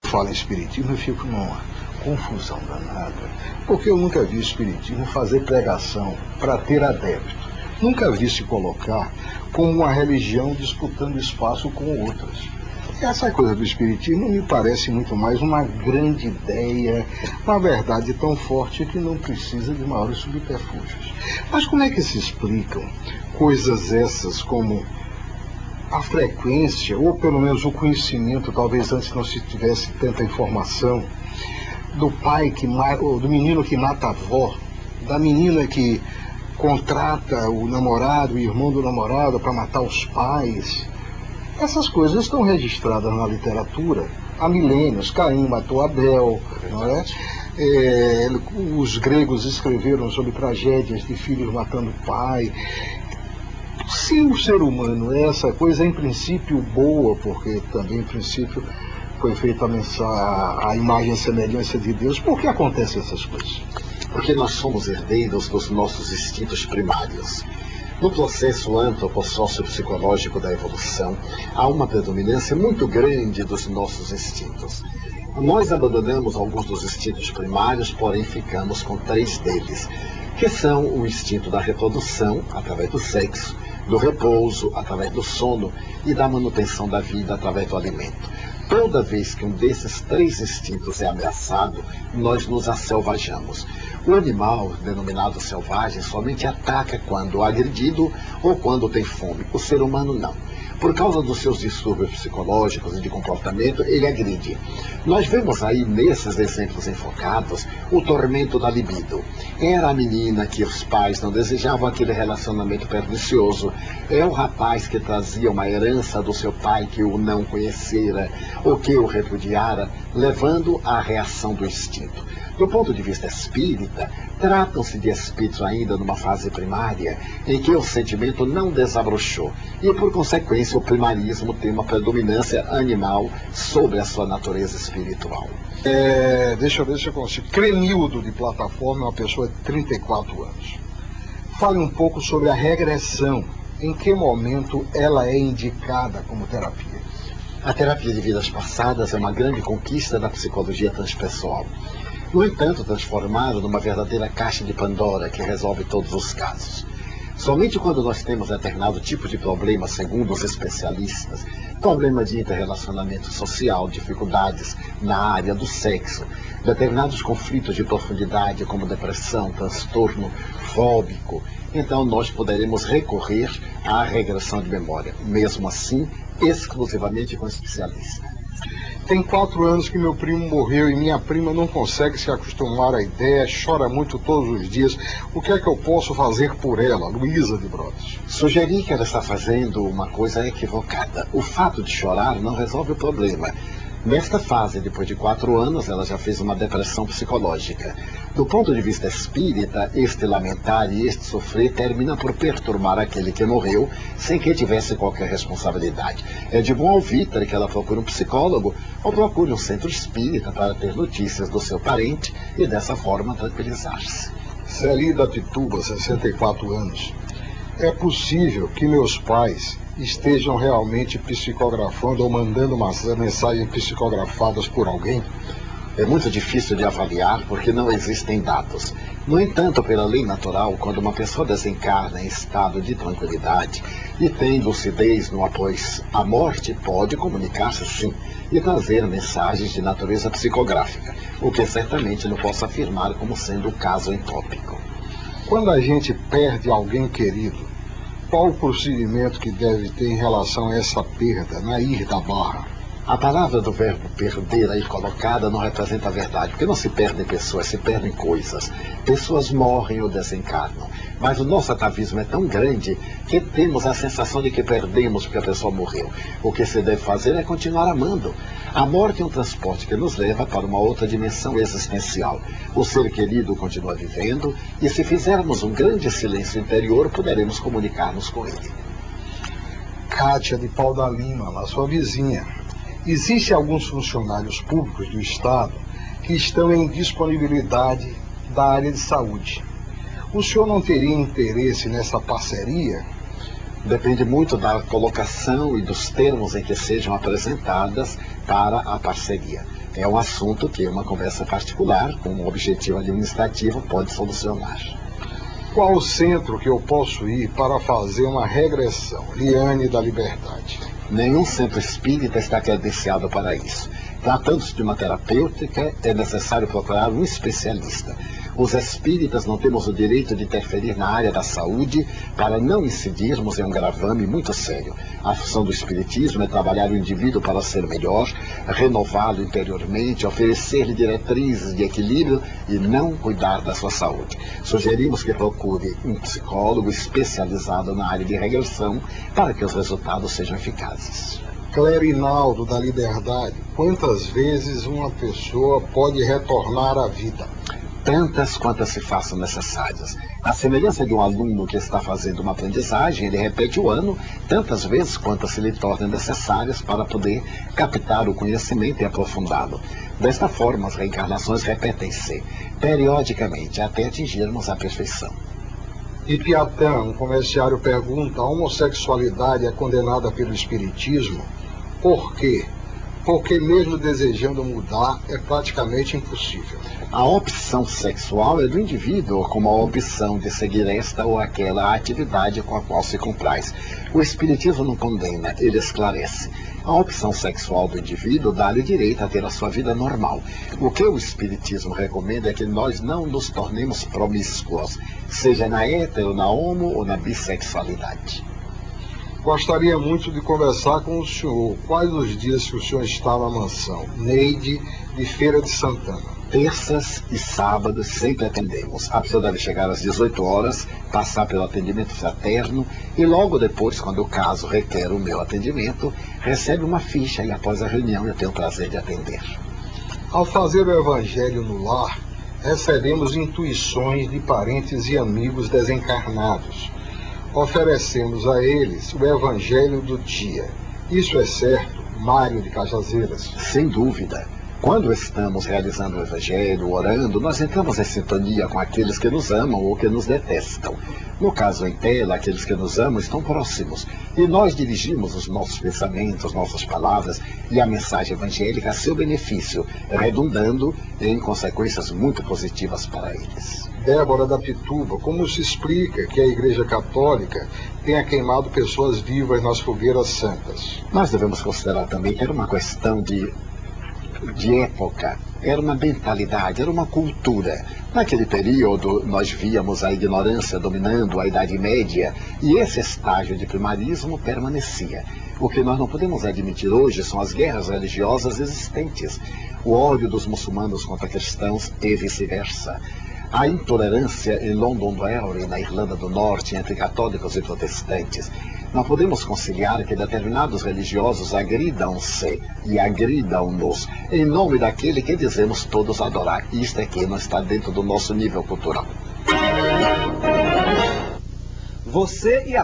fala em espiritismo, eu fico numa confusão danada, porque eu nunca vi o espiritismo fazer pregação para ter adepto. Nunca vi se colocar como uma religião disputando espaço com outras. Essa coisa do espiritismo me parece muito mais uma grande ideia, uma verdade tão forte que não precisa de maiores subterfúgios. Mas como é que se explicam coisas essas como a frequência, ou pelo menos o conhecimento, talvez antes não se tivesse tanta informação, do pai que ou do menino que mata a avó, da menina que contrata o namorado, o irmão do namorado para matar os pais? Essas coisas estão registradas na literatura há milênios. Caim matou Abel, não é? Os gregos escreveram sobre tragédias de filhos matando pai. Se o ser humano é essa coisa, em princípio, boa, porque também, em princípio, foi feita a imagem e semelhança de Deus, por que acontecem essas coisas? Porque nós somos herdeiros dos nossos instintos primários. No processo antropossócio-psicológico da evolução, há uma predominância muito grande dos nossos instintos. Nós abandonamos alguns dos instintos primários, porém ficamos com 3 deles, que são o instinto da reprodução, através do sexo, do repouso, através do sono, e da manutenção da vida, através do alimento. Toda vez que um desses 3 instintos é ameaçado, nós nos asselvajamos. O animal, denominado selvagem, somente ataca quando agredido ou quando tem fome. O ser humano não. Por causa dos seus distúrbios psicológicos e de comportamento, ele agride. Nós vemos aí, nesses exemplos enfocados, o tormento da libido. Era a menina que os pais não desejavam aquele relacionamento pernicioso. É o rapaz que trazia uma herança do seu pai que o não conhecera ou que o repudiara, levando à reação do instinto. Do ponto de vista espírita, tratam-se de espíritos ainda numa fase primária, em que o sentimento não desabrochou, e por consequência o primarismo tem uma predominância animal sobre a sua natureza espiritual. Deixa eu ver se eu consigo. Cremildo de plataforma é uma pessoa de 34 anos. Fale um pouco sobre a regressão. Em que momento ela é indicada como terapia? A terapia de vidas passadas é uma grande conquista da psicologia transpessoal. No entanto, transformado numa verdadeira caixa de Pandora que resolve todos os casos. Somente quando nós temos determinado tipo de problema, segundo os especialistas, problema de interrelacionamento social, dificuldades na área do sexo, determinados conflitos de profundidade, como depressão, transtorno fóbico, então nós poderemos recorrer à regressão de memória, mesmo assim, exclusivamente com especialista. Tem 4 anos que meu primo morreu e minha prima não consegue se acostumar à ideia, chora muito todos os dias. O que é que eu posso fazer por ela, Luísa de Brotas? Sugeri que ela está fazendo uma coisa equivocada. O fato de chorar não resolve o problema. Nesta fase, depois de 4 anos, ela já fez uma depressão psicológica. Do ponto de vista espírita, este lamentar e este sofrer termina por perturbar aquele que morreu, sem que tivesse qualquer responsabilidade. É de bom alvitre que ela procure um psicólogo ou procure um centro espírita para ter notícias do seu parente e dessa forma tranquilizar-se. Celida Pituba, 64 anos. É possível que meus pais estejam realmente psicografando ou mandando umas mensagens psicografadas por alguém? É muito difícil de avaliar porque não existem dados. No entanto, pela lei natural, quando uma pessoa desencarna em estado de tranquilidade e tem lucidez no após a morte, pode comunicar-se sim e trazer mensagens de natureza psicográfica, o que certamente não posso afirmar como sendo o caso em tópico. Quando a gente perde alguém querido, qual o procedimento que deve ter em relação a essa perda, na ir da barra? A palavra do verbo perder aí colocada não representa a verdade, porque não se perdem pessoas, se perdem coisas. Pessoas morrem ou desencarnam. Mas o nosso atavismo é tão grande que temos a sensação de que perdemos porque a pessoa morreu. O que se deve fazer é continuar amando. A morte é um transporte que nos leva para uma outra dimensão existencial. O ser querido continua vivendo e se fizermos um grande silêncio interior, poderemos comunicar-nos com ele. Kátia de Pau da Lima, lá sua vizinha. Existem alguns funcionários públicos do Estado que estão em disponibilidade da área de saúde. O senhor não teria interesse nessa parceria? Depende muito da colocação e dos termos em que sejam apresentadas para a parceria. É um assunto que uma conversa particular, com um objetivo administrativo, pode solucionar. Qual o centro que eu posso ir para fazer uma regressão? Liane da Liberdade. Nenhum centro espírita está credenciado para isso. Tratando-se de uma terapêutica, é necessário procurar um especialista. Os espíritas não temos o direito de interferir na área da saúde para não incidirmos em um gravame muito sério. A função do espiritismo é trabalhar o indivíduo para ser melhor, renová-lo interiormente, oferecer-lhe diretrizes de equilíbrio e não cuidar da sua saúde. Sugerimos que procure um psicólogo especializado na área de regressão para que os resultados sejam eficazes. Clerinaldo da Liberdade. Quantas vezes uma pessoa pode retornar à vida? Tantas quantas se façam necessárias. A semelhança de um aluno que está fazendo uma aprendizagem, ele repete o ano tantas vezes quantas se lhe tornem necessárias para poder captar o conhecimento e aprofundá-lo. Desta forma, as reencarnações repetem-se periodicamente até atingirmos a perfeição. Ipiatã, um comerciário, pergunta: a homossexualidade é condenada pelo Espiritismo? Por quê? Porque mesmo desejando mudar, é praticamente impossível. A opção sexual é do indivíduo, como a opção de seguir esta ou aquela atividade com a qual se compraz. O Espiritismo não condena, ele esclarece. A opção sexual do indivíduo dá-lhe direito a ter a sua vida normal. O que o Espiritismo recomenda é que nós não nos tornemos promíscuos, seja na hetero, na homo ou na bissexualidade. Gostaria muito de conversar com o senhor. Quais os dias que o senhor está na mansão? Neide, de Feira de Santana. Terças e sábados sempre atendemos. A pessoa deve chegar às 18 horas, passar pelo atendimento fraterno e logo depois, quando o caso requer o meu atendimento, recebe uma ficha e após a reunião eu tenho o prazer de atender. Ao fazer o Evangelho no lar, recebemos intuições de parentes e amigos desencarnados. Oferecemos a eles o Evangelho do dia. Isso é certo, Mário de Cajazeiras? Sem dúvida. Quando estamos realizando o Evangelho, orando, nós entramos em sintonia com aqueles que nos amam ou que nos detestam. No caso em tela, aqueles que nos amam estão próximos. E nós dirigimos os nossos pensamentos, nossas palavras e a mensagem evangélica a seu benefício, redundando em consequências muito positivas para eles. Débora da Pituba, como se explica que a Igreja Católica tenha queimado pessoas vivas nas fogueiras santas? Nós devemos considerar também que era uma questão de época, era uma mentalidade, era uma cultura. Naquele período, nós víamos a ignorância dominando a Idade Média e esse estágio de primarismo permanecia. O que nós não podemos admitir hoje são as guerras religiosas existentes, o ódio dos muçulmanos contra cristãos e vice-versa. A intolerância em Londonderry, na Irlanda do Norte, entre católicos e protestantes. Não podemos conciliar que determinados religiosos agridam-se e agridam-nos em nome daquele que dizemos todos adorar. Isto é que não está dentro do nosso nível cultural. Você e a